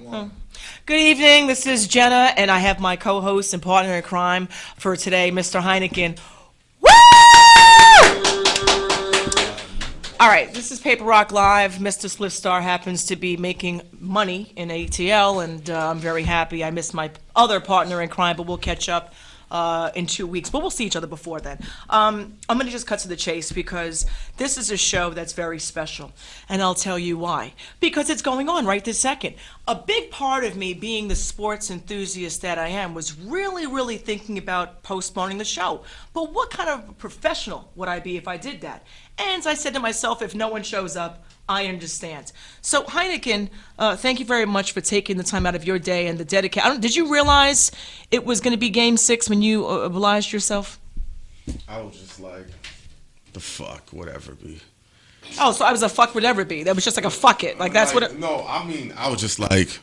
Good evening. This is Jenna, and I have my co-host and partner in crime for today, Mr. Heineken. Woo! All right, this is Paperrock Live. Mr. Splitstar happens to be making money in ATL, and I'm very happy. I missed my other partner in crime, but we'll catch up in 2 weeks, but we'll see each other before then. I'm going to just cut to the chase because this is a show that's very special, and I'll tell you why. Because it's going on right this second. A big part of me, being the sports enthusiast that I am, was really thinking about postponing the show. But what kind of professional would I be if I did that? And I said to myself, if no one shows up, I understand. So Heineken, thank you very much for taking the time out of your day and the dedication. Did you realize it was going to be Game 6 when you obliged yourself? I was just like, the fuck, whatever be. Oh, so I was a fuck whatever be. That was just like a fuck it. Like that's like, what it... No, I mean, I was just like,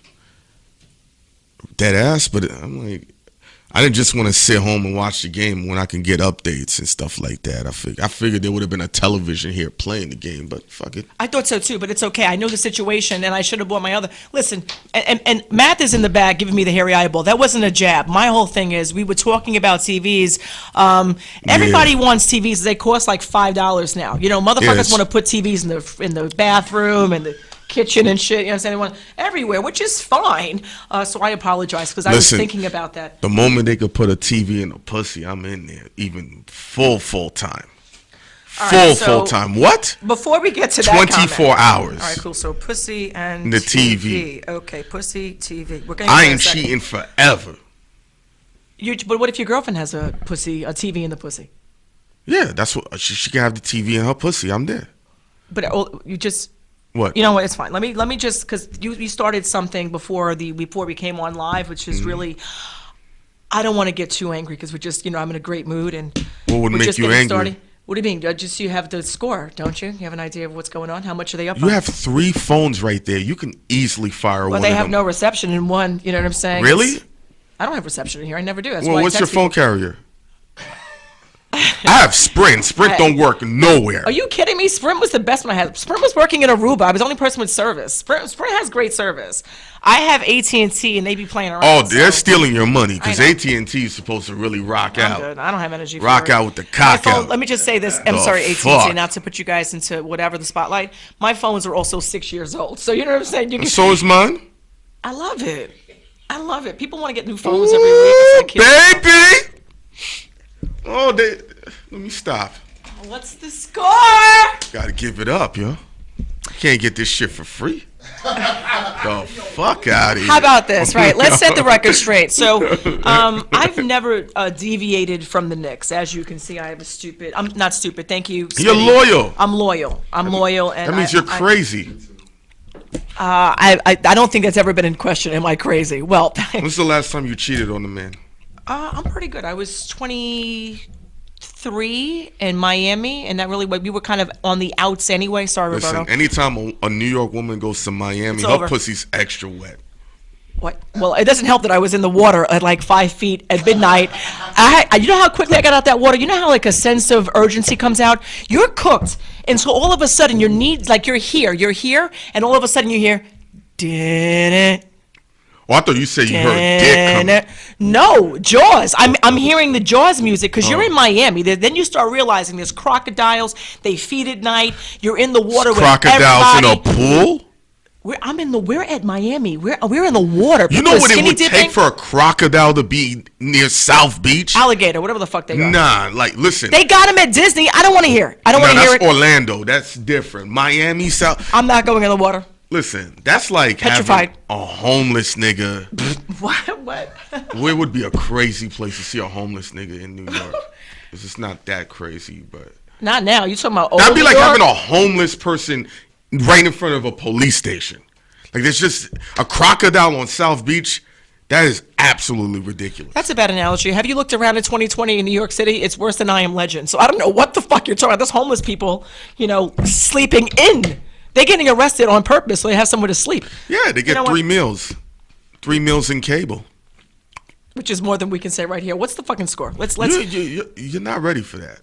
dead ass, but I'm like, I didn't just want to sit home and watch the game when I can get updates and stuff like that. I figured there would have been a television here playing the game, but fuck it. I thought so too, but it's okay. I know the situation, and I should have bought my other. Listen, and Matt is in the back giving me the hairy eyeball. That wasn't a jab. My whole thing is we were talking about TVs. Everybody wants TVs. They cost like $5 now. You know, motherfuckers want to put TVs in the bathroom and the kitchen and shit, you know what I'm saying? Everywhere, which is fine. So I apologize because I was thinking about that. The moment they could put a TV in a pussy, I'm in there, even full time. Full time. What? Before we get to that 24 hours. All right, cool. So pussy and the TV. Okay, pussy, TV. I ain't cheating forever. But what if your girlfriend has a TV in the pussy? Yeah, that's what she can have the TV in her pussy. I'm there. But you just... What? You know what? It's fine. Let me just, because you started something before we came on live, which is really, I don't want to get too angry because we're just, I'm in a great mood and what would make you angry? Started. What do you mean? Just you have the score, don't you? You have an idea of what's going on? How much are they up? You have 3 phones right there. You can easily fire one. Well, they have no reception in one. You know what I'm saying? Really? I don't have reception in here. I never do. That's well, why what's your phone carrier? I have Sprint. Sprint don't work nowhere. Are you kidding me? Sprint was the best one I had. Sprint was working in Aruba. I was the only person with service. Sprint has great service. I have AT&T, and they be playing around. Oh, they're stealing your money because AT&T is supposed to really rock out. Good. I don't have energy for rock it. out with the cock out. Let me just say this. I'm sorry, AT&T, not to put you guys into whatever the spotlight. My phones are also 6 years old. So you know what I'm saying? So is mine. I love it. I love it. People want to get new phones every week. It's like baby! Oh, let me stop. What's the score? Gotta give it up, yo. Can't get this shit for free. The fuck out of here. How about this, right? Let's set the record straight. So, I've never deviated from the Knicks. As you can see, I'm not stupid. Thank you, Smitty. You're loyal. I'm loyal. And that means you're crazy. I don't think that's ever been in question. Am I crazy? Well, when's the last time you cheated on a man? I'm pretty good. I was 23 in Miami, and that really, we were kind of on the outs anyway. Sorry, Listen, Roberto. Anytime a New York woman goes to Miami, her pussy's extra wet. What? Well, it doesn't help that I was in the water at like 5 feet at midnight. You know how quickly I got out that water? You know how like a sense of urgency comes out? You're cooked. And so all of a sudden you're here, and all of a sudden you hear, didn't. Oh, I thought you said you heard dick coming. No, Jaws. I'm hearing the Jaws music because you're in Miami. Then you start realizing there's crocodiles. They feed at night. You're in the water with crocodiles everybody. In a pool? We're at Miami. We're in the water. You know what it would take for a crocodile to be near South Beach? Alligator, whatever the fuck they are. Nah, like listen. They got him at Disney. I don't want to hear it. I don't want to hear it. That's Orlando. That's different. Miami, South. I'm not going in the water. Listen, that's like petrified. Having a homeless nigga. What? Where would be a crazy place to see a homeless nigga in New York? It's not that crazy, but not now. You talking about old that'd be New like York? having a homeless person right in front of a police station. Like there's just a crocodile on South Beach. That is absolutely ridiculous. That's a bad analogy. Have you looked around in 2020 in New York City? It's worse than I Am Legend. So I don't know what the fuck you're talking about. There's homeless people, sleeping in. They're getting arrested on purpose so they have somewhere to sleep. Yeah, they get 3 meals. 3 meals in cable. Which is more than we can say right here. What's the fucking score? Let's. You're not ready for that.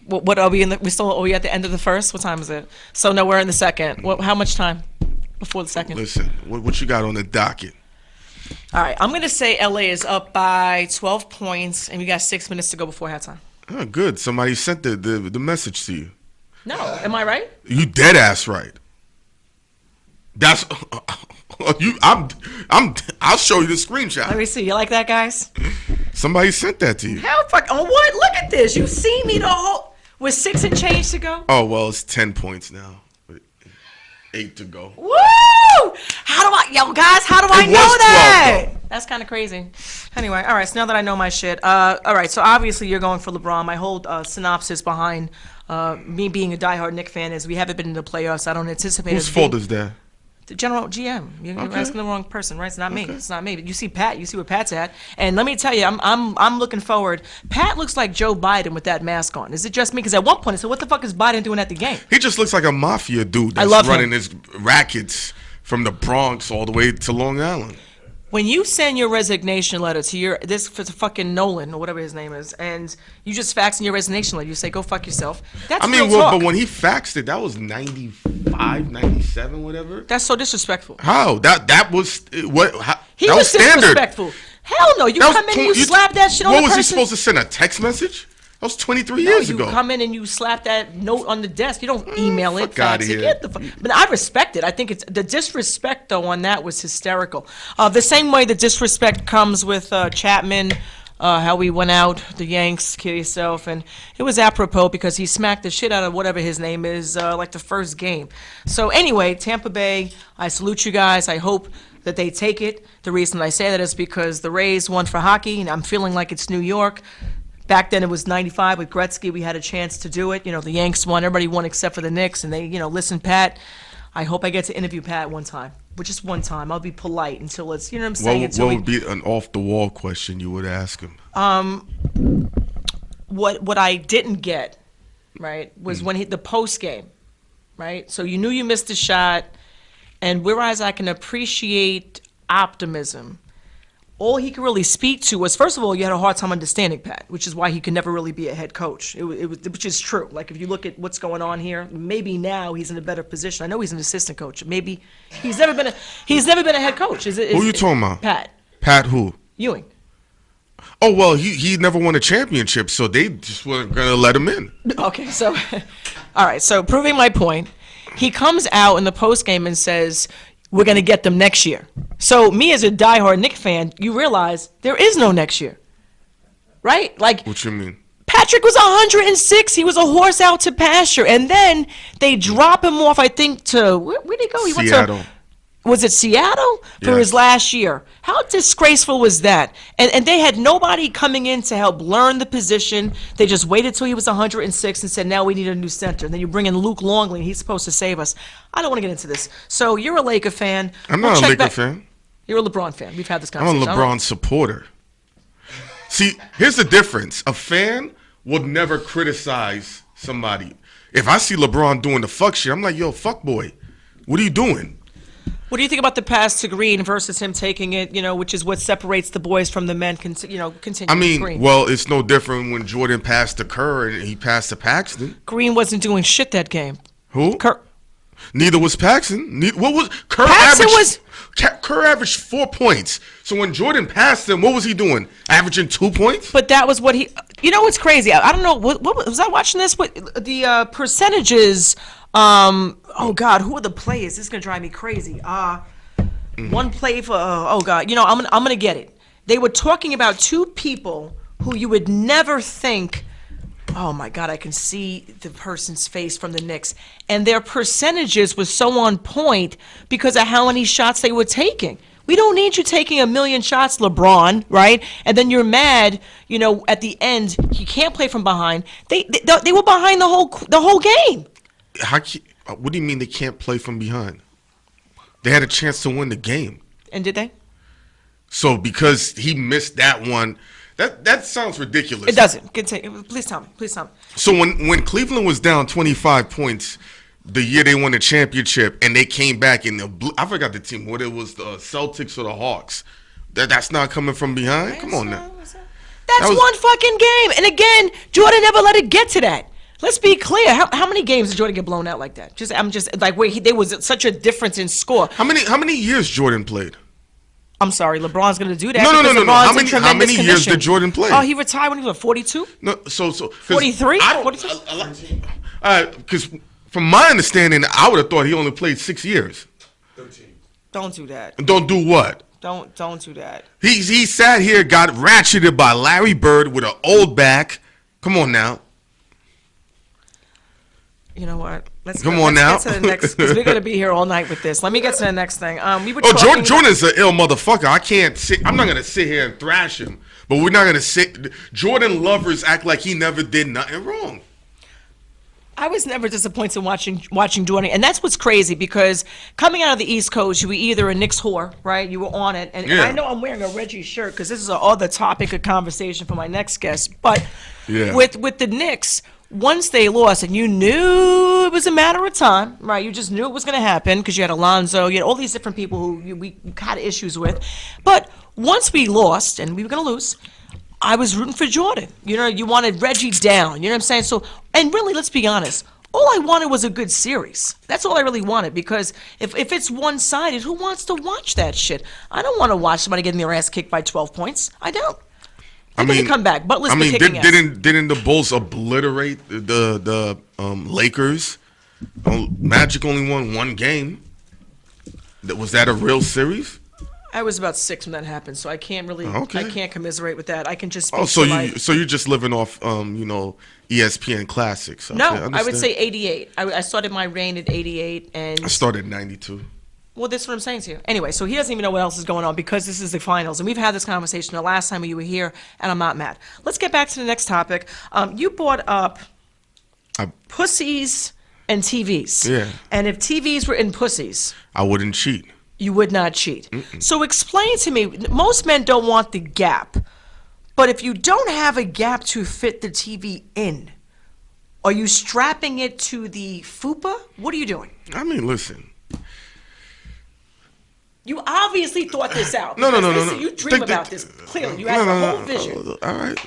What are we in? Are we at the end of the first? What time is it? So no, we're in the second. How much time? before the second. Listen, what you got on the docket? All right, I'm going to say LA is up by 12 points, and we got 6 minutes to go before halftime. Oh, good. Somebody sent the message to you. No, am I right? You dead ass right. That's you. I'll show you the screenshot. Let me see. You like that, guys? Somebody sent that to you. How fuck? Oh, what? Look at this. You see me the whole with 6 and change to go. Oh well, it's 10 points now. 8 to go. Woo! How do guys? How do I know 12, that? though. That's kind of crazy. Anyway, all right. So now that I know my shit, all right. So obviously you're going for LeBron. My whole synopsis behind me being a diehard Knicks fan is we haven't been in the playoffs. I don't anticipate. Whose fault is that? The general GM. You're Okay. asking the wrong person, right? It's not me. Okay. It's not me. But you see Pat. You see where Pat's at. And let me tell you, I'm looking forward. Pat looks like Joe Biden with that mask on. Is it just me? Because at one point I said, "What the fuck is Biden doing at the game?" He just looks like a mafia dude that's love running him. his rackets from the Bronx all the way to Long Island. When you send your resignation letter to this for fucking Nolan or whatever his name is, and you just fax in your resignation letter, you say, "Go fuck yourself." That's I mean, real talk. but when he faxed it, that was 95, 97, whatever. That's so disrespectful. How? That was what? He that was standard. disrespectful. Hell no! You That was come in and you you- slap that shit on What the was he person. supposed to send? A text message? That was 23 No, years you ago. come in and you slap that note on the desk. You don't email it, fuck fax outta it. here. Get the fuck. But I respect it. I think it's the disrespect though on that was hysterical. The same way the disrespect comes with Chapman. How we went out, the Yanks, kill yourself, and it was apropos because he smacked the shit out of whatever his name is, like the first game. So anyway, Tampa Bay, I salute you guys. I hope that they take it. The reason I say that is because the Rays won for hockey, and I'm feeling like it's New York. Back then it was 95 with Gretzky. We had a chance to do it. You know, the Yanks won. Everybody won except for the Knicks, and they, listen, Pat, I hope I get to interview Pat one time. But just one time. I'll be polite until it's, you know what I'm saying? What would be an off-the-wall question you would ask him? What I didn't get, right, was when the post game, right? So you knew you missed a shot, and whereas I can appreciate optimism, all he could really speak to was, first of all, you had a hard time understanding Pat, which is why he could never really be a head coach. Which is true. Like if you look at what's going on here, maybe now he's in a better position. I know he's an assistant coach. Maybe he's never been a head coach. Who are you talking about? Pat Pat who? Ewing. Oh, well, he never won a championship, so they just weren't going to let him in. Okay, so, all right, so proving my point, he comes out in the postgame and says, we're going to get them next year. So me as a diehard Knicks fan, you realize there is no next year, right? Like, What you mean? Patrick was 106. He was a horse out to pasture. And then they drop him off, I think, to, where'd he go? He Seattle. went to, was it Seattle? For Yes. his last year. How disgraceful was that? And they had nobody coming in to help learn the position. They just waited till he was 106 and said, now we need a new center. And then you bring in Luke Longley, and he's supposed to save us. I don't want to get into this. So you're a Laker fan. I'm We'll not a check Laker back- fan. You're a LeBron fan. We've had this I'm a conversation. LeBron supporter. See, here's the difference. A fan will never criticize somebody. If I see LeBron doing the fuck shit, I'm like, yo, fuck boy, what are you doing? What do you think about the pass to Green versus him taking it, which is what separates the boys from the men, continue I mean, Green? well, it's no different when Jordan passed to Kerr and he passed to Paxton. Green wasn't doing shit that game. Who? Kerr. Neither was Paxton. What was Kerr? Paxton was- Kerr averaged 4 points. So when Jordan passed him, what was he doing? Averaging 2 points? But that was what he. What's crazy? I don't know. What was I watching this? What the percentages? Oh God, who are the players? This is gonna drive me crazy. One play for. Oh God, I'm gonna get it. They were talking about two people who you would never think. Oh my God, I can see the person's face from the Knicks, and their percentages was so on point because of how many shots they were taking. We don't need you taking a million shots, LeBron, right? And then you're mad, at the end, he can't play from behind. They were behind the whole game. What do you mean they can't play from behind? They had a chance to win the game. And did they? So because he missed that one, that sounds ridiculous. It doesn't. Please tell me. Please tell me. So when Cleveland was down 25 points the year they won the championship and they came back in I forgot the team, whether it was the Celtics or the Hawks. That's not coming from behind? Come on now. That's was- one fucking game. And again, Jordan never let it get to that. Let's be clear. How many games did Jordan get blown out like that? I'm just like where there was such a difference in score. How many years Jordan played? I'm sorry, LeBron's going to do that. No. LeBron's How many years did Jordan play? Oh, he retired when he was 42. No, 43. 42. Because from my understanding, I would have thought he only played 6 years. 13. Don't do that. Don't do what? Don't do that. He sat here, got ratcheted by Larry Bird with an old back. Come on now. You know what? Let's get to the next, because we're going to be here all night with this. Let me get to the next thing. We were Jordan's an ill motherfucker. I'm not going to sit here and thrash him, but we're not going to sit. Jordan lovers act like he never did nothing wrong. I was never disappointed in watching Jordan, and that's what's crazy, because coming out of the East Coast, you were either a Knicks whore, right? You were on it, and I know I'm wearing a Reggie shirt because this is all the topic of conversation for my next guest. But with the Knicks, once they lost, and you knew it was a matter of time, right? You just knew it was going to happen because you had Alonzo, you had all these different people who we had issues with. But once we lost, and we were going to lose, I was rooting for Jordan. You know, you wanted Reggie down. You know what I'm saying? So, and really, let's be honest. All I wanted was a good series. That's all I really wanted, because if it's one-sided, who wants to watch that shit? I don't want to watch somebody getting their ass kicked by 12 points. I don't. I mean, come back. Butler's been kicking ass. Didn't the Bulls obliterate the Lakers? Magic only won one game. Was that a real series? I was about 6 when that happened, so I can't really, I can't commiserate with that. I can just speak so you're just living off, ESPN classics. Okay, no, I would say 88. I started my reign at 88, and I started 92. Well, that's what I'm saying to you. Anyway, so he doesn't even know what else is going on because this is the finals, and we've had this conversation the last time you were here, and I'm not mad. Let's get back to the next topic. You brought up pussies and TVs. Yeah. And if TVs were in pussies, I wouldn't cheat. You would not cheat. So explain to me, most men don't want the gap, but if you don't have a gap to fit the TV in, are you strapping it to the fupa? What are you doing? I mean, listen. You obviously thought this out. No. You dream about this clearly. You had the whole vision. All right.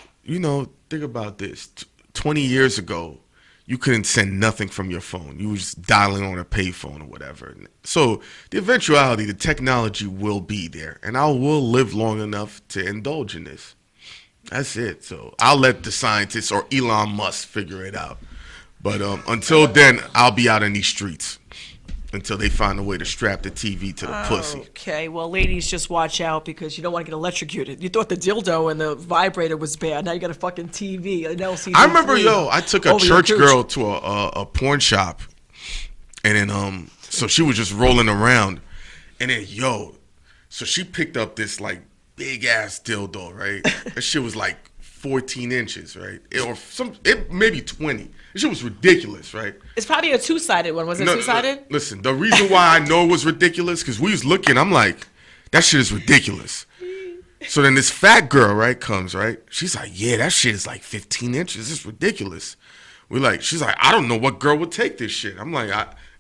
Think about this. 20 years ago, you couldn't send nothing from your phone. You were just dialing on a payphone or whatever. So the eventuality, the technology will be there, and I will live long enough to indulge in this. That's it. So I'll let the scientists or Elon Musk figure it out. But until then, I'll be out in these streets until they find a way to strap the TV to the pussy. Okay, well, ladies, just watch out because you don't want to get electrocuted. You thought the dildo and the vibrator was bad. Now you got a fucking TV, an LCD. I remember, I took a church girl to a porn shop, and then so she was just rolling around, and then so she picked up this like big ass dildo, right? That shit was like 14 inches, right? It maybe 20. This shit was ridiculous, right? It's probably a two-sided one. Was it two-sided? Listen, the reason why I know it was ridiculous, because we was looking, I'm like, that shit is ridiculous. So then this fat girl, right, comes, right? She's like, yeah, that shit is like 15 inches. It's ridiculous. She's like, I don't know what girl would take this shit. I'm like,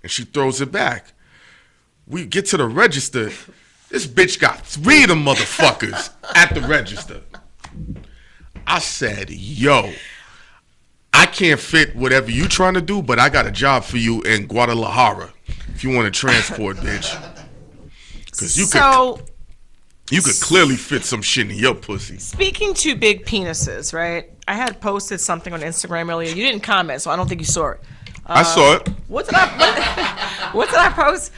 and she throws it back. We get to the register. This bitch got 3 of them motherfuckers at the register. I said, yo, I can't fit whatever you trying to do, but I got a job for you in Guadalajara if you want to transport, bitch. Because you could clearly fit some shit in your pussy. Speaking to big penises, right? I had posted something on Instagram earlier. You didn't comment, so I don't think you saw it. I saw it. What did I post?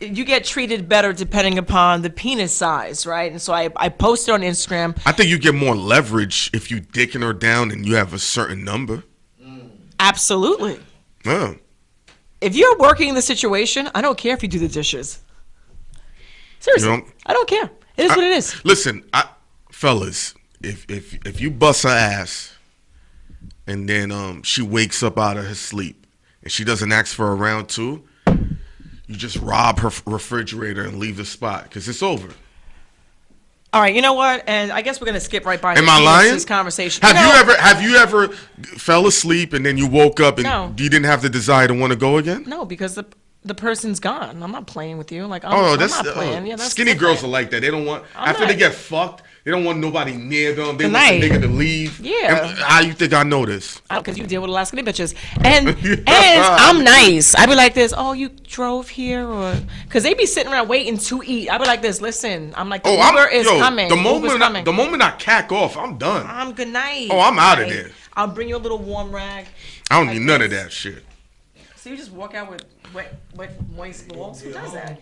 You get treated better depending upon the penis size, right? And so I posted on Instagram. I think you get more leverage if you dicking her down and you have a certain number. Absolutely. Yeah. If you're working the situation, I don't care if you do the dishes. Seriously, I don't care. It is what it is. Listen, fellas, if you bust her ass and then she wakes up out of her sleep and she doesn't ask for a round 2, you just rob her refrigerator and leave the spot because it's over. All right, you know what? And I guess we're gonna skip right by. Am I lying? This conversation. Have you ever fell asleep and then you woke up and you didn't have the desire to want to go again? No, because the person's gone. I'm not playing with you. Like, I'm not playing. Yeah, that's skinny girls are like that. They don't want, after they get fucked, They don't want nobody near them. They want Tonight. the nigga to leave. Yeah. And how you think I know this? Because you deal with Alaskan bitches. And I'm nice. I be like this, oh, you drove here? Or because they be sitting around waiting to eat. I be like this, listen, I'm like, the Uber is coming. The Uber's coming. moment I cack off, I'm done. I'm good night. Oh, I'm out of there. I'll bring you a little warm rag. I don't need none of that shit. So you just walk out with wet, moist balls? Who does that?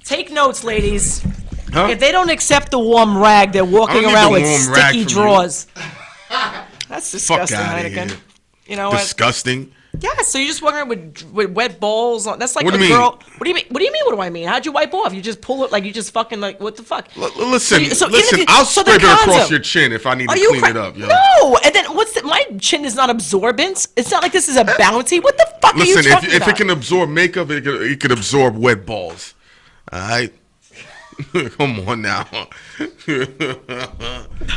Take notes, ladies. Huh? If they don't accept the warm rag, they're walking around with sticky drawers. That's disgusting, Heineken. You know what? Disgusting. Yeah, so you're just walking around with wet balls on. That's like What a do you mean? girl. What do you mean? What do you mean? What do I mean? How'd you wipe off? You just pull it like you just fucking like what the fuck? Listen, So listen. even if I'll so scrape the it across condom. your chin if I need to Are you clean it up. Yo. No, and then my chin is not absorbent. It's not like this is a bounty. What the fuck are you Listen, talking if about? it can absorb makeup, it could absorb wet balls. All right. Come on now.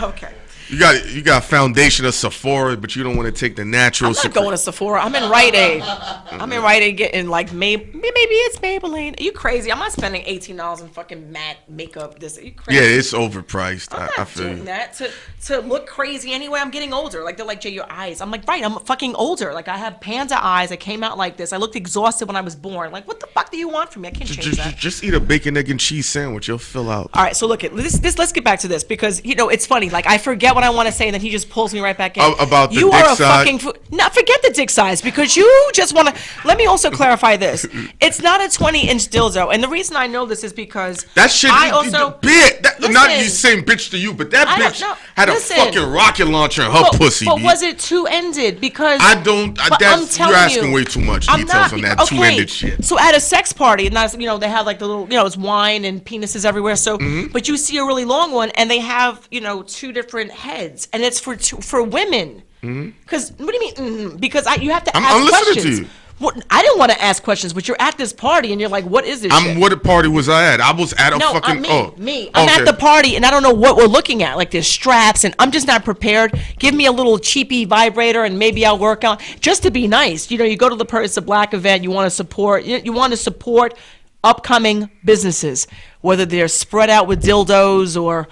Okay. You got foundation of Sephora, but you don't want to take the natural. I'm not going to Sephora. I'm in Rite Aid. I'm in Rite Aid getting like maybe it's Maybelline. Are you crazy? I'm not spending $18 on fucking matte makeup. Are you crazy? Yeah, it's overpriced. I'm I not feel doing you. that to look crazy anyway. I'm getting older. Like they're like, Jay, your eyes. I'm like, right, I'm fucking older. Like I have panda eyes. I came out like this. I looked exhausted when I was born. Like what the fuck do you want from me? I can't change that. Just eat a bacon, egg, and cheese sandwich. You'll fill out. All right, so look at this. Let's get back to this because it's funny. Like I forget what I want to say, and then he just pulls me right back in. About the you dick are a size? fucking no. Forget the dick size because you just want to. Let me also clarify this. It's not a 20-inch dildo, and the reason I know this is because That shit, I also bit. Not you listen. saying bitch to you, but that I don't bitch know. had Listen. a fucking rocket launcher in her pussy. But B. was it two-ended? Because I don't. but That's I'm telling you're asking you, way too much I'm details not, on that okay. two-ended shit. So at a sex party, and that's, they have like the little, it's wine and penises everywhere. So, Mm-hmm. but you see a really long one, and they have, two different heads, and it's for women. Because what do you mean? Because you have to ask I'm listening questions. to you. What, I didn't want to ask questions, but you're at this party, and you're like, "What is this?" shit? What party was I at? I was at a fucking. Me. I'm at the party, and I don't know what we're looking at. Like there's straps, and I'm just not prepared. Give me a little cheapy vibrator, and maybe I'll work on just to be nice. You go to it's a black event. You want to support. You want to support upcoming businesses, whether they're spread out with dildos or,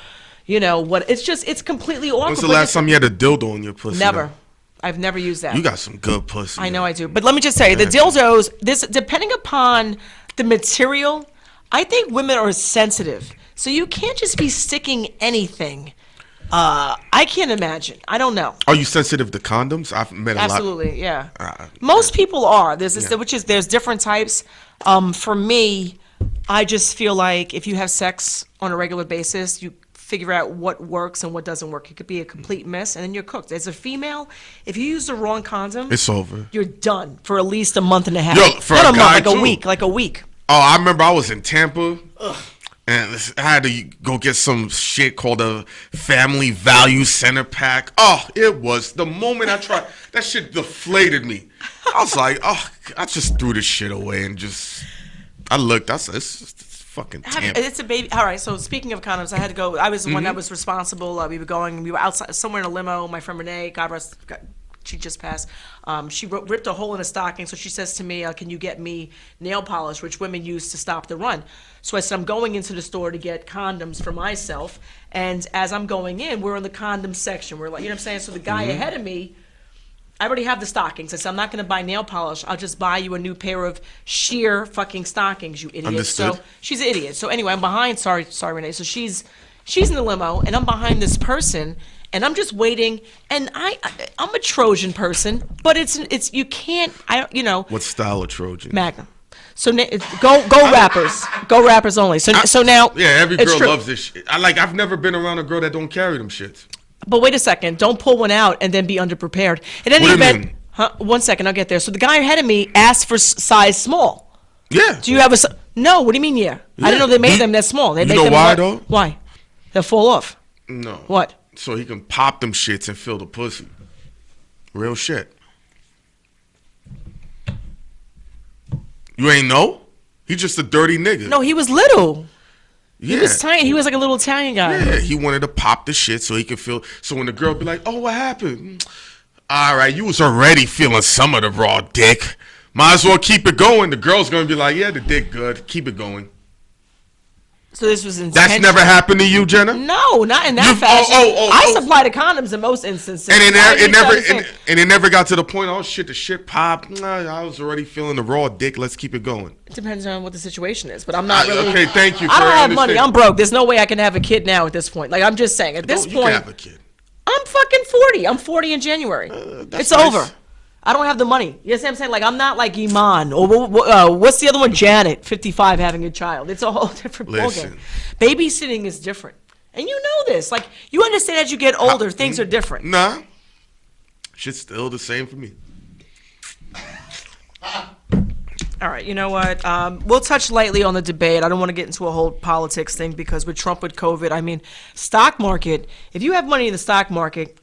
what. It's completely awkward. When's the last time you had a dildo on your pussy? Never. though? I've never used that. You got some good pussy. I know I do. But let me just say, the dildos, depending upon the material, I think women are sensitive. So you can't just be sticking anything. I can't imagine. I don't know. Are you sensitive to condoms? I've met a lot. Absolutely, yeah. Most people are. There's different types. For me, I just feel like if you have sex on a regular basis, you figure out what works and what doesn't work. It could be a complete mess, and then you're cooked. As a female, if you use the wrong condom, It's over. you're done for at least a month and a half. Yo, for Not a a month, guy, like too. a week. Oh, I remember I was in Tampa. And I had to go get some shit called a Family Value Center Pack. Oh, it was. The moment I tried, that shit deflated me. I was like, oh, I just threw this shit away and I looked. I said, it's fucking Tampa. It's a baby. All right. So speaking of condoms, I had to go. I was the one Mm-hmm. that was responsible. We were outside somewhere in a limo. My friend Renee, she just passed. She ripped a hole in a stocking. So she says to me, "Can you get me nail polish, which women use to stop the run?" So I said, "I'm going into the store to get condoms for myself." And as I'm going in, we're in the condom section. We're like, you know what I'm saying? So the guy Mm-hmm. ahead of me, I already have the stockings. I said, I'm not going to buy nail polish. I'll just buy you a new pair of sheer fucking stockings, you idiot. Understood. So she's an idiot. So anyway, I'm behind. Sorry, Renee. So she's in the limo, and I'm behind this person, and I'm just waiting. And I'm a Trojan person, but it's you can't. What style of Trojan? Magnum. So go rappers only. So now Yeah, every it's girl true. loves this shit. I've never been around a girl that don't carry them shits. But wait a second, don't pull one out and then be underprepared. In any What do you event, mean? One second, I'll get there. So the guy ahead of me asked for size small. Yeah. Do you have no? What do you mean, yeah? I didn't know they made them that small. They You make know them why, though? Why? They'll fall off. No. What? So he can pop them shits and fill the pussy. Real shit. You ain't know? He just a dirty nigga. No, he was little. yeah. He was tiny. He was like a little Italian guy. Yeah, he wanted to pop the shit so he could feel. So when the girl be like, "Oh, what happened?" All right, you was already feeling some of the raw dick. Might as well keep it going. The girl's gonna be like, "Yeah, the dick good. Keep it going." So this was That's intentional. never happened to you, Jenna? No, not in that fashion. I supply the condoms in most instances. And it never got to the point, oh shit, the shit popped. Nah, I was already feeling the raw dick. Let's keep it going. It depends on what the situation is, but I'm not really. Okay, thank you. I don't have money. I'm broke. There's no way I can have a kid now at this point. Like, I'm just saying, at this You point, can have a kid. I'm fucking 40. I'm 40 in January. It's nice. over. I don't have the money. You know what I'm saying? Like, I'm not like Iman or what's the other one? Janet, 55, having a child. It's a whole different ballgame. Babysitting is different. And you know this. Like, you understand as you get older, things are different. Nah. Shit's still the same for me. All right, you know what? We'll touch lightly on the debate. I don't want to get into a whole politics thing because with Trump, with COVID, I mean, stock market, if you have money in the stock market,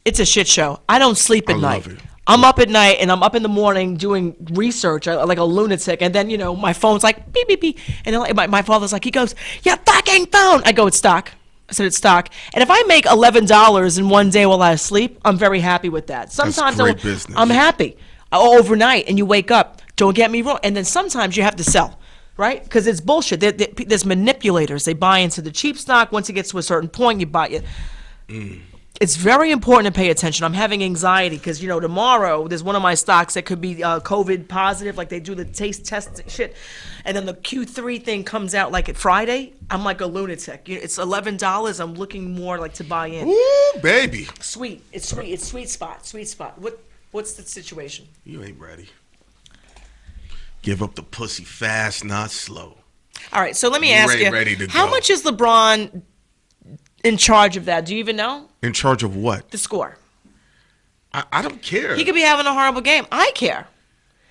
it's a shit show. I don't sleep at night. Love it. I'm up at night and I'm up in the morning doing research like a lunatic. And then, you know, my phone's like, beep, beep, beep. And then my father's like, he goes, your fucking phone. I go, it's stock. I said, it's stock. And if I make $11 in one day while I sleep, I'm very happy with that. Sometimes That's great business. I'm happy overnight and you wake up. Don't get me wrong. And then sometimes you have to sell, right? Because it's bullshit. There's manipulators. They buy into the cheap stock. Once it gets to a certain point, you buy it. It's very important to pay attention. I'm having anxiety because, you know, tomorrow there's one of my stocks that could be COVID positive, like they do the taste test shit. And then the Q3 thing comes out like at Friday. I'm like a lunatic. It's $11. I'm looking more like to buy in. Ooh, baby. Sweet. It's sweet. It's sweet spot. Sweet spot. What's the situation? You ain't ready. Give up the pussy fast, not slow. All right, so let me ask you, Ready to how go. much is LeBron in charge of that? Do you even know? In charge of what? The score. I don't care. He could be having a horrible game. I care.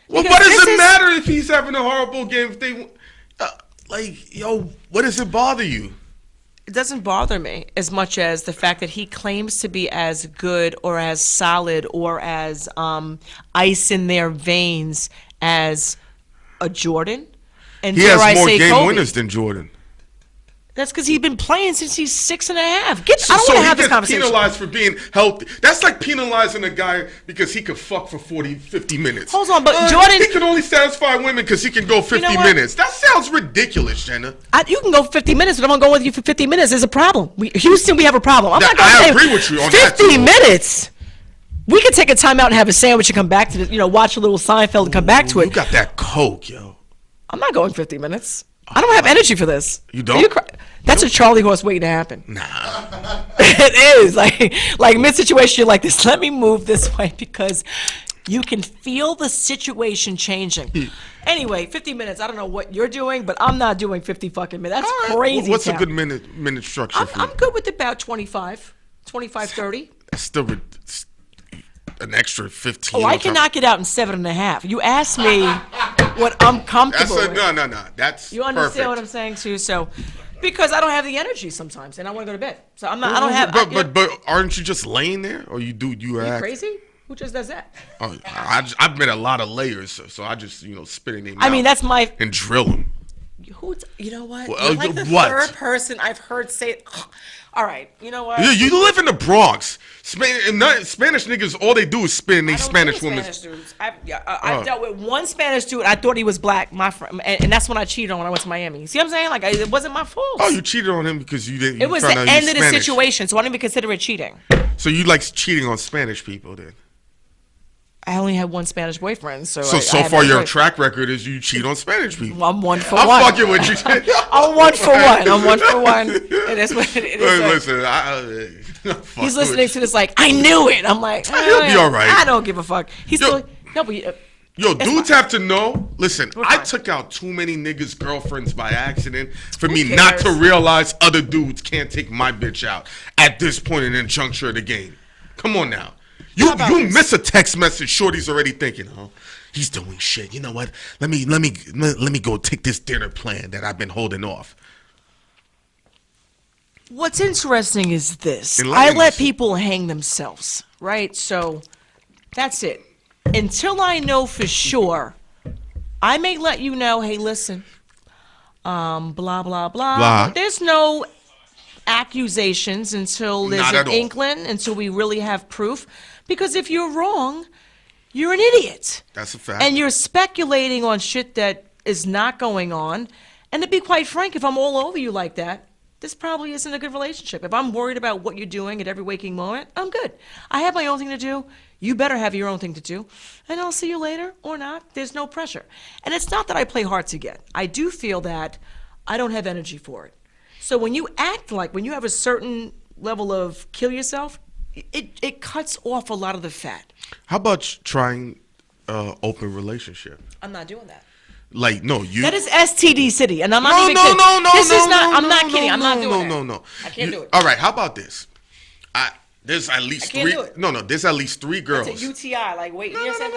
Well, Because what does this it is- matter if he's having a horrible game? If they, what does it bother you? It doesn't bother me as much as the fact that he claims to be as good or as solid or as ice in their veins as a Jordan. And He dare I has more say game Kobe. winners than Jordan. That's because he's been playing since he's 6.5. I don't want to have this conversation. Penalized for being healthy. That's like penalizing a guy because he could fuck for 40, 50 minutes. Hold on, but Jordan- He can only satisfy women because he can go 50 what? minutes. That sounds ridiculous, Jenna. You can go 50 minutes, but I'm going to go with you for 50 minutes. There's a problem. Houston, we have a problem. I'm not going I to agree with you on that, 50 too. minutes. We could take a time out and have a sandwich and come back to it, watch a little Seinfeld and come back to You it. got that coke, yo. I'm not going 50 minutes. I don't have energy for this. You Are don't? That's a Charlie horse waiting to happen. Nah. It is. Like mid-situation, you're like this. Let me move this way because you can feel the situation changing. Anyway, 50 minutes. I don't know what you're doing, but I'm not doing 50 fucking minutes. That's All right. crazy. What's a town. good minute structure for you? I'm good with about 25, 30. That's still an extra 15. Oh, I can knock it out in 7.5. You asked me what I'm comfortable with. No. That's You understand perfect. what I'm saying too? So, because I don't have the energy sometimes, and I want to go to bed. So I'm not. I don't have. But aren't you just laying there, or you you act crazy? Who just does that? I've made a lot of layers, so I just spit in their I mean, mouth that's my. and drill them. You know what? Well, You're like the what? third person I've heard say. All right, you know what? You live in the Bronx. Spanish niggas, all they do is spit in these Spanish women. Spanish dudes. I've dealt with one Spanish dude. I thought he was black, my friend, and that's when I cheated on when I went to Miami. See what I'm saying? Like it wasn't my fault. Oh, you cheated on him because you didn't. It was the end of the situation, so I didn't even consider it cheating. So you like cheating on Spanish people then? I only had one Spanish boyfriend, so. So I far, your choice. track record is you cheat on Spanish people. I'm one for I'm one. fucking with you. I'm one for one. I'm one for one. It is what it is. Listen, He's listening to this like, I knew it. I'm like, He'll be all right. I don't give a fuck. He's Yo. still no, but Yo, dudes have to know. Listen, We're I fine. took out too many niggas' girlfriends by accident for me cares? not to realize other dudes can't take my bitch out at this point in the juncture of the game. Come on now. You miss a text message, Shorty's already thinking, oh, he's doing shit. You know what? Let me go take this dinner plan that I've been holding off. What's interesting is this. Enlighten I let us. people hang themselves, right? So that's it. Until I know for sure, I may let you know, hey, listen, blah, blah, blah. Blah. There's no accusations until there's Not an at all. inkling, until we really have proof. Because if you're wrong, you're an idiot. That's a fact. And you're speculating on shit that is not going on. And to be quite frank, if I'm all over you like that, this probably isn't a good relationship. If I'm worried about what you're doing at every waking moment, I'm good. I have my own thing to do. You better have your own thing to do. And I'll see you later or not. There's no pressure. And it's not that I play hard to get. I do feel that I don't have energy for it. So when you act like, when you have a certain level of kill yourself, it cuts off a lot of the fat. How about trying open relationship? I'm not doing that. Like, no, you. That is STD city, and I'm not No, even no, kidding. no, no, This no, is not. no, I'm not no, kidding. I'm not no, doing no, that. no. I can't do it. All right, how about this? There's at least I can't three. do it. No, there's at least 3 girls. It's a UTI. Like, wait, you understand?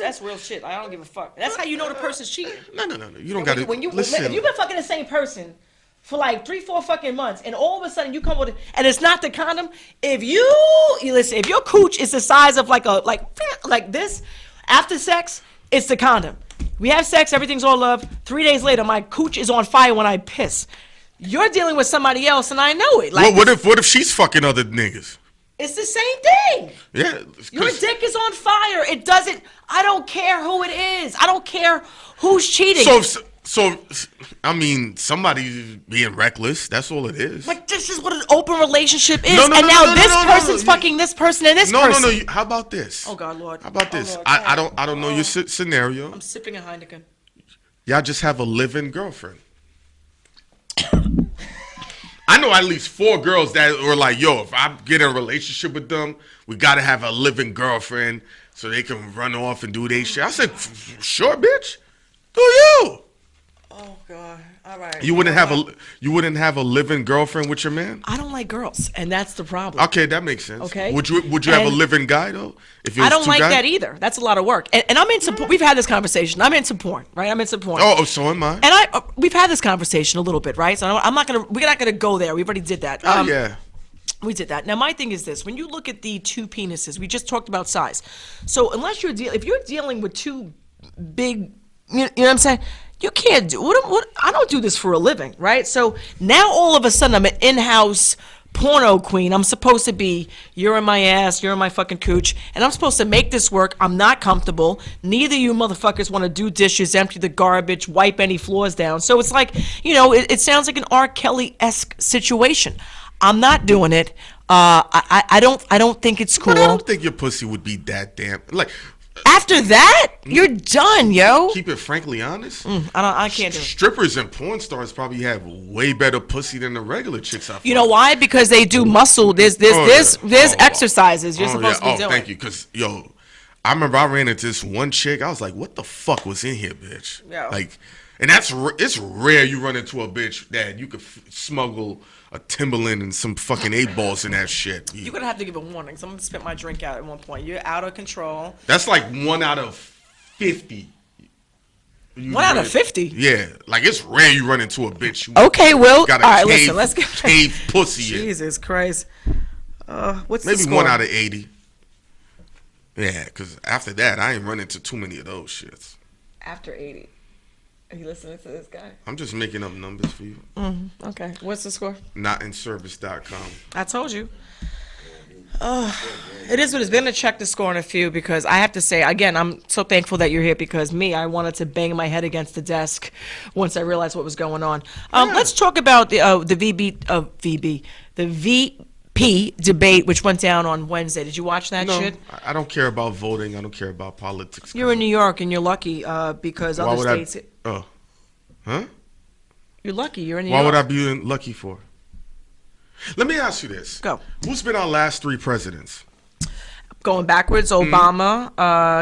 That's real shit. I don't give a fuck. That's how you know the person's cheating. No. You don't got to. Listen. If you've been fucking the same person for like 3-4 fucking months, and all of a sudden you come with, and it's not the condom. If you listen, if your cooch is the size of like this, after sex, it's the condom. We have sex, everything's all love. 3 days later, my cooch is on fire when I piss. You're dealing with somebody else, and I know it. Like, what if she's fucking other niggas? It's the same thing. Yeah. Your dick is on fire. It doesn't. I don't care who it is. I don't care who's cheating. So, I mean, somebody's being reckless. That's all it is. But this is what an open relationship is. No, And now this person's fucking this person and this person. No. How about this? Oh God, Lord. How about this? Lord. I don't know your scenario. I'm sipping a Heineken. Y'all just have a live-in girlfriend. I know at least 4 girls that were like, yo, if I get in a relationship with them, we got to have a living girlfriend so they can run off and do their shit. I said, sure, bitch. Do you? Oh God. All right. You wouldn't have a living girlfriend with your man? I don't like girls, and that's the problem. Okay, that makes sense. Okay. Would you have a living guy though? If it was I don't 2 like guys? that either. That's a lot of work. And I'm into porn. We've had this conversation. I'm into porn, right? I'm into porn. Oh, so am I. And we've had this conversation a little bit, right? So we're not gonna go there. We already did that. Oh, yeah. We did that. Now my thing is this: when you look at the 2 penises, we just talked about size. So unless if you're dealing with 2 big, you know what I'm saying? You can't do what I don't do this for a living, right? So now all of a sudden I'm an in-house porno queen. I'm supposed to be, you're in my ass, you're in my fucking cooch, and I'm supposed to make this work. I'm not comfortable. Neither of you motherfuckers want to do dishes, empty the garbage, wipe any floors down. So it's like, you know, it sounds like an R. Kelly-esque situation. I'm not doing it. I don't think it's cool. But I don't think your pussy would be that damn like. After that, you're done, yo. Keep it frankly honest. I can't do it. Strippers and porn stars probably have way better pussy than the regular chicks out. You know why? Because they do muscle. There's exercises you're supposed to be doing. Thank you. Because yo, I remember I ran into this one chick. I was like, "What the fuck was in here, bitch?" Yeah. Like, and it's rare you run into a bitch that you could smuggle a Timberland and some fucking 8 balls in that shit. You're gonna have to give a warning. So I'm gonna spit my drink out at one point. You're out of control. That's like 1 out of 50. 1 out of 50. Yeah, like it's rare you run into a bitch. Okay, Will. Got All right, listen. Let's get cave pussy. Jesus Christ. What's maybe the score? 1 out of 80. Yeah, because after that, I ain't run into too many of those shits. After 80. Are you listening to this guy? I'm just making up numbers for you. Okay. What's the score? Notinservice.com. I told you. It is what it is. We're going to check the score in a few because I have to say, again, I'm so thankful that you're here because I wanted to bang my head against the desk once I realized what was going on. Let's talk about the VP debate, which went down on Wednesday. Did you watch that shit? I don't care about voting. I don't care about politics. You're in New York and you're lucky because Why other would states. Huh? You're lucky. You're in New Why York. would I be lucky for? Let me ask you this. Go. Who's been our last 3 presidents? Going backwards, Obama,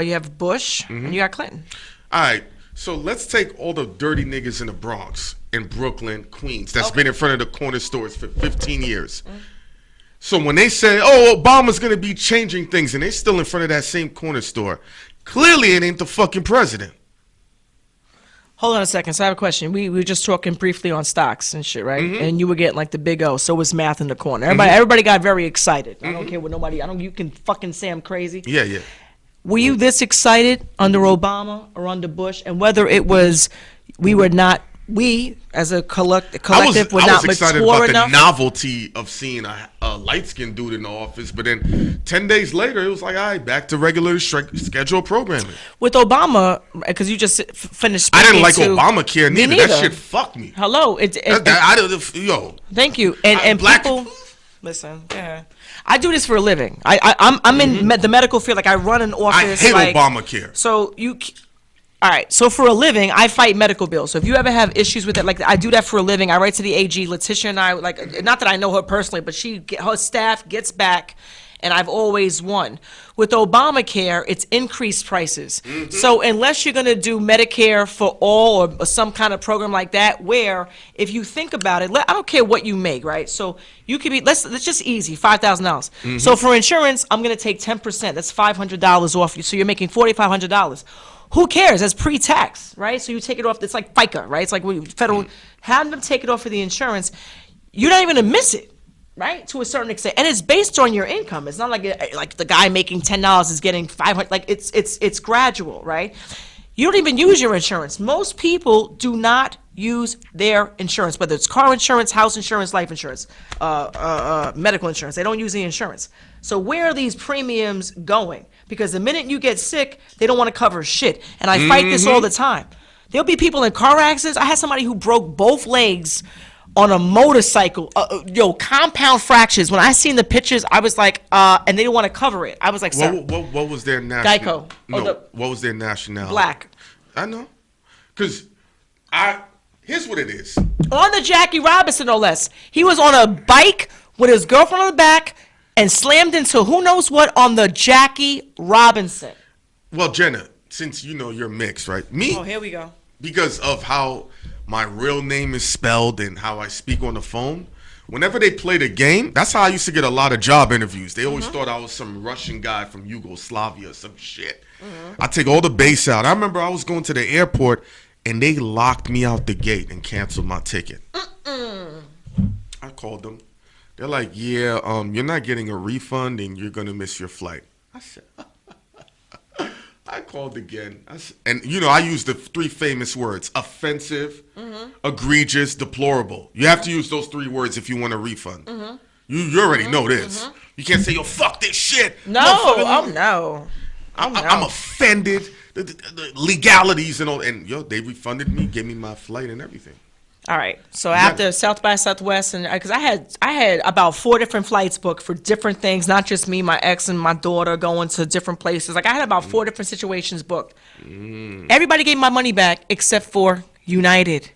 you have Bush, and you got Clinton. All right. So let's take all the dirty niggas in the Bronx, in Brooklyn, Queens, that's been in front of the corner stores for 15 years. So when they say, oh, Obama's going to be changing things, and they're still in front of that same corner store, clearly it ain't the fucking president. Hold on a second. So I have a question. We were just talking briefly on stocks and shit, right? And you were getting like the big O. So was math in the corner. Everybody got very excited. I don't care what nobody. You can fucking say I'm crazy. Yeah. Were you this excited under Obama or under Bush? And whether it was we were not we as a collective were I not was excited mature about enough. the novelty of seeing a light-skinned dude in the office, but then 10 days later, it was like, all right, back to regular scheduled programming. With Obama, because you just finished I speaking didn't like to, Obamacare me neither. That shit fucked me. Hello, Yo, thank you. And black people, listen, yeah. I do this for a living. I'm in the medical field. Like I run an I office. hate like, Obamacare. So all right. So for a living, I fight medical bills. So if you ever have issues with it, like I do that for a living. I write to the AG. Letitia and I, like, not that I know her personally, but her staff gets back, and I've always won. With Obamacare, it's increased prices. So unless you're going to do Medicare for all or some kind of program like that, where if you think about it, I don't care what you make, right? So you could be, let's just easy, $5,000. So for insurance, I'm going to take 10%. That's $500 off you. So you're making $4,500. Who cares? That's pre-tax, right? So you take it off. It's like FICA, right? It's like federal. Have them take it off for the insurance. You're not even going to miss it, right? To a certain extent, and it's based on your income. It's not like the guy making $10 is getting 500. Like it's gradual, right? You don't even use your insurance. Most people do not use their insurance, whether it's car insurance, house insurance, life insurance, medical insurance. They don't use the insurance. So where are these premiums going? Because the minute you get sick, they don't want to cover shit. And I fight this all the time. There'll be people in car accidents. I had somebody who broke both legs on a motorcycle, compound fractures. When I seen the pictures, I was like, and they didn't want to cover it. I was like, sir. What was their national? Geico. No, what was their nationality? Black. I know. Because here's what it is. On the Jackie Robinson, no less. He was on a bike with his girlfriend on the back and slammed into who knows what on the Jackie Robinson. Well, Jenna, since you know you're mixed, right? Me? Oh, here we go. Because of how my real name is spelled and how I speak on the phone, whenever they play the game, that's how I used to get a lot of job interviews. They always thought I was some Russian guy from Yugoslavia or some shit. I take all the bass out. I remember I was going to the airport and they locked me out the gate and canceled my ticket. I called them. They're like, yeah, you're not getting a refund and you're going to miss your flight. I said, I called again. And, I used the three famous words: offensive, egregious, deplorable. You have to use those three words if you want a refund. You already know this. You can't say, yo, fuck this shit. No, no. I'm offended. The legalities and all. And, they refunded me, gave me my flight and everything. All right. So after South by Southwest, and because I had about 4 different flights booked for different things, not just me, my ex and my daughter going to different places. Like I had about 4 different situations booked. Everybody gave my money back except for United.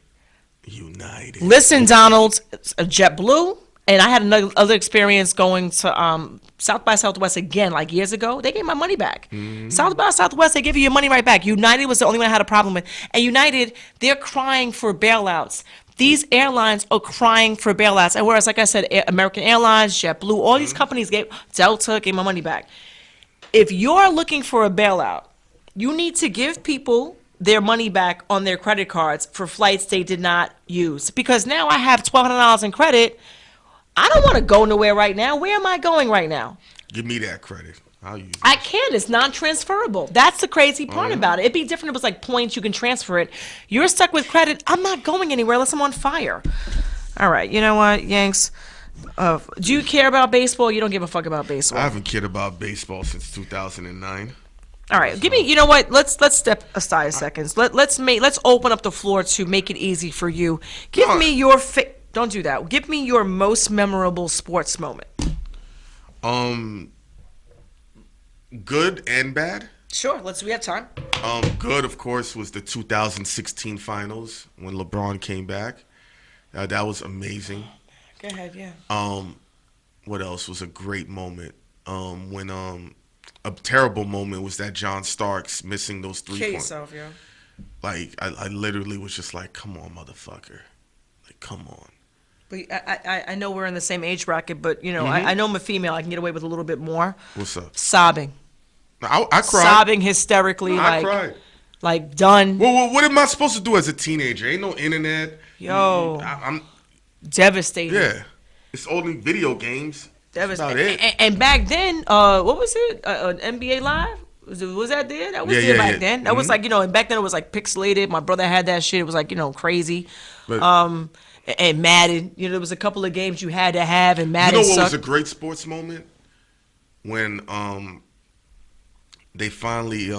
Listen, Donald, JetBlue, and I had another experience going to South by Southwest again, like years ago. They gave my money back. South by Southwest, they give you your money right back. United was the only one I had a problem with. And United, they're crying for bailouts. These airlines are crying for bailouts. And whereas, like I said, American Airlines, JetBlue, all these companies Delta gave my money back. If you're looking for a bailout, you need to give people their money back on their credit cards for flights they did not use. Because now I have $1,200 in credit. I don't want to go nowhere right now. Where am I going right now? Give me that credit. I'll use it. I can't. It's non-transferable. That's the crazy part about it. It'd be different if it was like points. You can transfer it. You're stuck with credit. I'm not going anywhere unless I'm on fire. All right. You know what, Yanks? Do you care about baseball? You don't give a fuck about baseball. I haven't cared about baseball since 2009. All right. Give me. You know what? Let's step aside a second. Let's open up the floor to make it easy for you. Give me your Don't do that. Give me your most memorable sports moment. Good and bad. Sure. We have time. Good, of course, was the 2016 finals when LeBron came back. That was amazing. Go ahead. Yeah. What else was a great moment? When a terrible moment was that John Starks missing those 3 points. Yourself, yeah. Like I literally was just like, come on, motherfucker. Like, come on. But I know we're in the same age bracket, but I know I'm a female. I can get away with a little bit more. What's up? Sobbing. I cried. Sobbing hysterically, I cried. Like done. Well, what am I supposed to do as a teenager? Ain't no internet. Yo, I'm devastated. Yeah, it's only video games. Devastated. And back then, what was it? An NBA Live? Was that there? That was Yeah, there yeah, back yeah. then. That was like, and back then it was like pixelated. My brother had that shit. It was like, crazy. But And Madden. There was a couple of games you had to have, and you Madden know what was sucked. a great sports moment? When they finally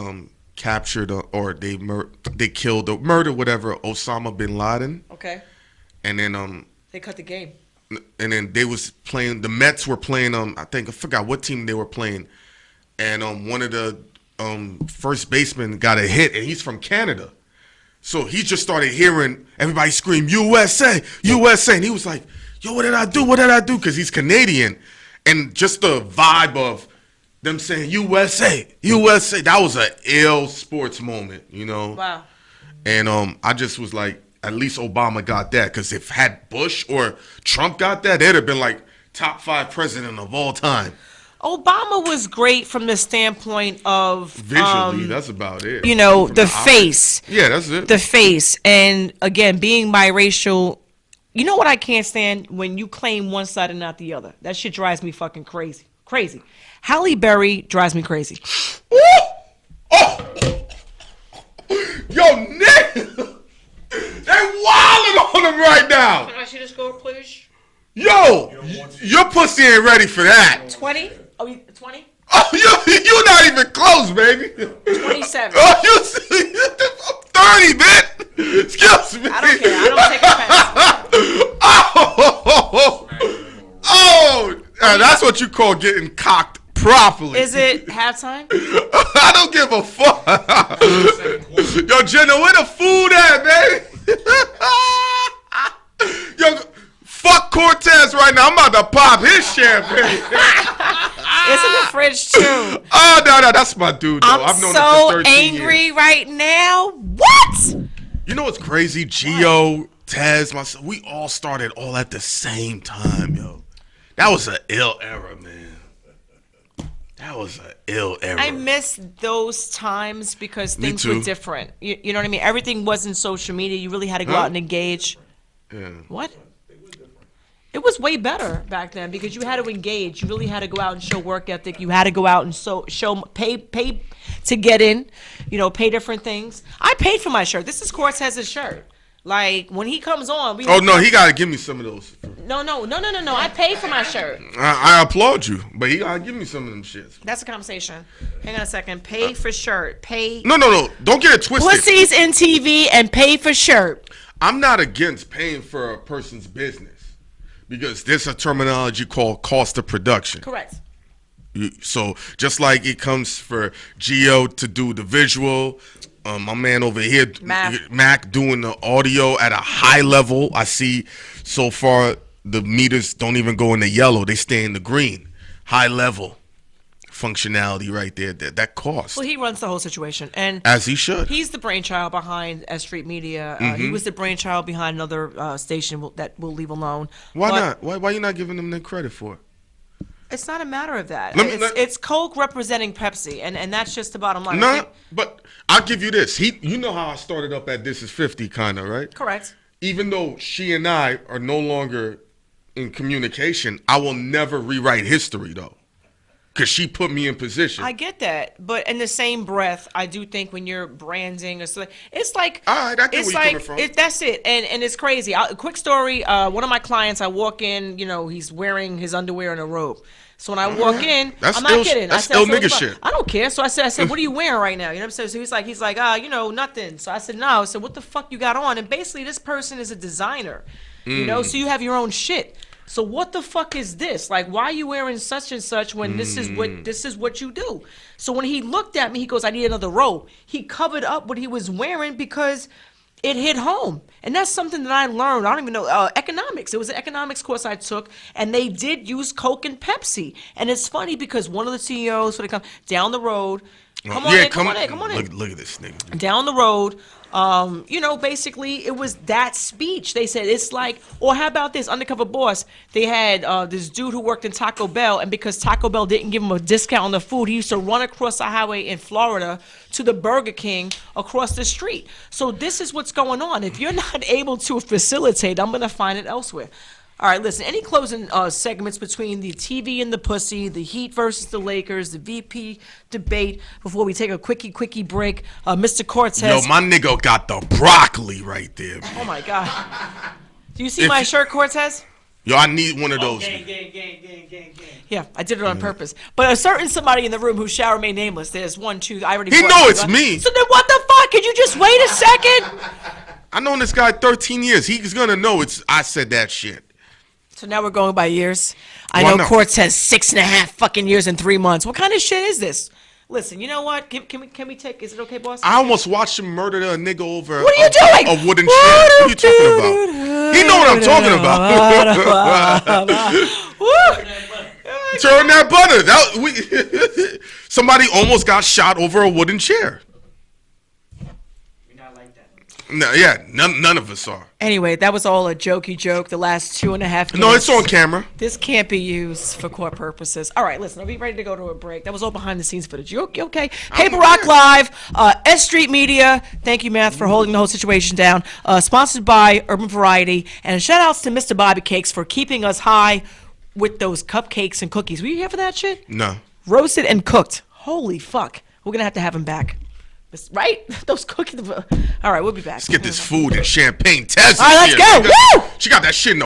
captured or they killed or murdered whatever Osama bin Laden, Okay. and then They cut the game. and then they was playing. The Mets were playing. I forgot what team they were playing, and one of the first baseman got a hit, and he's from Canada, so he just started hearing everybody scream USA, USA, and he was like, "Yo, what did I do? What did I do?" Because he's Canadian, and just the vibe of them saying USA, USA, that was an ill sports moment, Wow. And I just was like, at least Obama got that, because if had Bush or Trump got that, they'd have been like top 5 president of all time. Obama was great from the standpoint of Visually, that's about it. the From face. Yeah, that's it. The face. And again, being biracial, you know what I can't stand? When you claim one side and not the other. That shit drives me fucking crazy. Crazy. Halle Berry drives me crazy. Ooh! Oh! Yo, Nick! They wilding on him right now! Can I see the score, please? Yo! Your pussy ain't ready for that. 20? Oh, 20? Oh, you're not even close, baby. 27. Oh, I'm 30, man. Excuse me. I don't care. I don't take offense. Oh, that's what you call getting cocked properly. Is it halftime? I don't give a fuck. Yo, Jenna, where the food at, baby? Yo, fuck Cortez right now. I'm about to pop his champagne. It's in the fridge, too. Oh, no, that's my dude, though. I've known him for 13 angry years. right now. What? You know what's crazy? Gio, Tez, myself, we all started all at the same time, yo. That was an ill era, man. That was an ill era. I miss those times because things were different. You know what I mean? Everything wasn't social media. You really had to go out and engage. Yeah. What? It was way better back then because you had to engage. You really had to go out and show work ethic. You had to go out and pay to get in. Pay different things. I paid for my shirt. This is Cortez's shirt. Like when he comes on, Oh no, he gotta give me some of those. No. I paid for my shirt. I applaud you, but he gotta give me some of them shits. That's a conversation. Hang on a second. Pay for shirt. Pay. No. Don't get it twisted. Pussies in TV and pay for shirt. I'm not against paying for a person's business because there's a terminology called cost of production. Correct. So just like it comes for Gio to do the visual, my man over here, Mac, doing the audio at a high level. I see so far the meters don't even go in the yellow; they stay in the green. High level functionality right there. That costs. Well, he runs the whole situation, and As he should. he's the brainchild behind S.STREET Media. He was the brainchild behind another station that we'll leave alone. Why But not? Why you not giving them the credit for it? It's not a matter of that. Let me- It's Coke representing Pepsi, and that's just the bottom line. I No, think- but I'll give you this. You know how I started up at This Is 50, kind of, right? Correct. Even though she and I are no longer in communication, I will never rewrite history, though. Because she put me in position. I get that, but in the same breath, I do think when you're branding or something, it's like All right, I get it's where you're like coming from. that's it, and it's crazy. Quick story: one of my clients, I walk in, he's wearing his underwear and a robe. So when I walk in, That's I'm not ill- kidding. that's I ill said, nigga "What the shit." fuck?" I don't care. So I said, what are you wearing right now? You know what I'm saying? So he's like, nothing. So I said, no. I said, what the fuck you got on? And basically, this person is a designer, so you have your own shit. So what the fuck is this? Like, why are you wearing such and such when this is what you do? So when he looked at me, he goes, I need another robe. He covered up what he was wearing because it hit home. And that's something that I learned. I don't even know, economics. It was an economics course I took, and they did use Coke and Pepsi. And it's funny because one of the CEOs, when they come down the road, come on in. Look at this nigga. Down the road, basically it was that speech. They said it's like, or how about this, Undercover Boss? They had this dude who worked in Taco Bell, and because Taco Bell didn't give him a discount on the food, he used to run across the highway in Florida to the Burger King across the street. So this is what's going on. If you're not able to facilitate, I'm going to find it elsewhere. All right, listen, any closing segments between the TV and the pussy, the Heat versus the Lakers, the VP debate before we take a quickie break? Mr. Cortez. Yo, my nigga got the broccoli right there, man. Oh, my God. Do you see my shirt, Cortez? Yo, I need one of those. Gang. Yeah, I did it on purpose. But a certain somebody in the room who shall remain nameless, there's 1, 2, I already... He know it's me. So then what the fuck? Could you just wait a second? I known this guy 13 years. He's gonna know I said that shit. So now we're going by years. I Why know not? Cortez 6.5 fucking years and 3 months. What kind of shit is this? Listen, you know what? Can we take? Is it okay, boss? I almost watched him murder a nigga over What are you doing? a wooden chair. What are you talking about? He know what I'm talking about. Turn that butter. Somebody almost got shot over a wooden chair. We're not like that. No, yeah, none of us are. Anyway, that was all a jokey joke. The last 2.5 minutes. No, it's on camera. This can't be used for court purposes. All right, listen, I'll be ready to go to a break. That was all behind the scenes footage. You okay? Paperrock here. Live, S.STREET Media. Thank you, Matt, for holding the whole situation down. Sponsored by Urban Variety. And shout outs to Mr. Bobby Cakes for keeping us high with those cupcakes and cookies. Were you here for that shit? No. Roasted and cooked. Holy fuck. We're going to have him back. Right? Those cookies. All right, we'll be back. Let's get this food and champagne. Tess. All right, let's go. Woo! She got that shit in the